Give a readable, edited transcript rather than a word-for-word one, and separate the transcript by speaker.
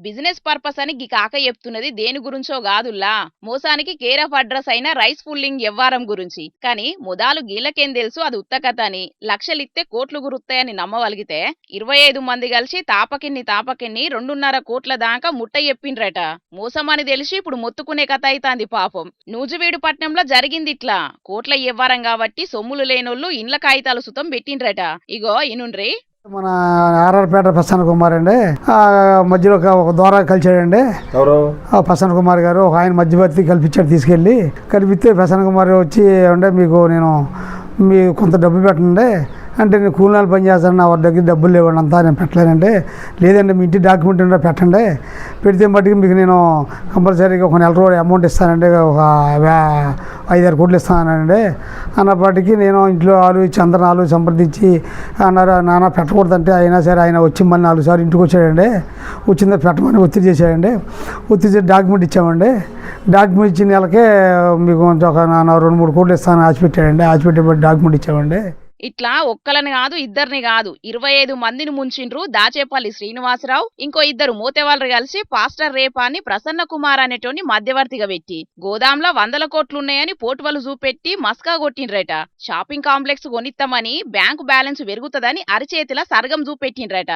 Speaker 1: Business purpose అని గీ కాక చెప్తున్నది దేని గురించో గాదుల్లా, మోసానికి కేర్ ఆఫ్ అడ్రస్ అయిన రైస్ పుల్లింగ్ వ్యవహారం గురించి. కానీ ముదాలు గీళ్ళకేం తెలుసు అది ఉత్తకథ అని. లక్షలిత్తే కోట్లు గురుస్తాయని నమ్మవలిగితే 25 మంది కలిసి తాపకిన్ని 2.5 కోట్ల దాకా ముట్ట చెప్పిండ్రట. మోసమని తెలిసి ఇప్పుడు మొత్తుకునే కథ అయితాంది పాపం. నూజివీడు పట్నంలో జరిగింది ఇట్లా. కోట్ల వ్యవహారం కాబట్టి సొమ్ములు లేనోళ్ళు ఇండ్ల కాగితాలు సుతం పెట్టిండ్రట. ఇగో ఇనుండ్రి.
Speaker 2: మన ఆర్ఆర్పేట ప్రసన్న కుమార్ అండి, మధ్యలో ఒక ద్వారా కలిసాడండి. ఎవరు? ప్రసన్న కుమార్ గారు. ఒక ఆయన మధ్యవర్తి కల్పించాడు, తీసుకెళ్ళి కల్పిస్తే ప్రసన్న కుమార్ వచ్చి అంటే మీకు కొంత డబ్బు పెట్టండి అంటే, నేను కూలినాలు పని చేస్తాను, నా దగ్గర డబ్బులు లేవండి, అంతా నేను పెట్టలేనండి. లేదండి మీ ఇంటి డాక్యుమెంట్ ఉంటే పెట్టండి, పెడితే మట్టుకు మీకు నేను కంపల్సరీగా ఒక నెల రోజులు అమౌంట్ ఇస్తానండి, ఒక 5-6 కోట్లు ఇస్తానండి అన్నప్పటికీ నేను ఇంట్లో ఆలోచించి అందరూ సంప్రదించి అన్నారు. నాన్న పెట్టకూడదంటే అయినా సరే ఆయన వచ్చి మళ్ళీ 4 సార్లు ఇంటికి వచ్చాడండి. వచ్చిందా పెట్టమని ఒత్తిడి చేశాడండి. ఒత్తిడి చేసి డాక్యుమెంట్ ఇచ్చామండి. డాక్యుమెంట్ ఇచ్చిన నెలకే మీకు ఒక 2-3 కోట్లు ఇస్తానని ఆశపెట్టాడండి. ఆశపెట్టే డాక్యుమెంట్ ఇచ్చామండి.
Speaker 1: ఇట్లా ఒక్కలని కాదు, ఇద్దరిని కాదు, 25 మందిని ముంచిండ్రు. దాచేపల్లి శ్రీనివాసరావు, ఇంకో 2 మోతేవాళ్ళు కలిసి పాస్టర్ రేపాని ప్రసన్న కుమార్ అనేటోని మధ్యవర్తిగా పెట్టి గోదాంలో 100 కోట్లున్నాయని పోటువలు చూపెట్టి మస్కా కొట్టిండ్రట. షాపింగ్ కాంప్లెక్స్ కొనిస్తామని బ్యాంకు బ్యాలెన్స్ పెరుగుతుందని అరిచేతిలా సర్గం చూపెట్టిండ్రట.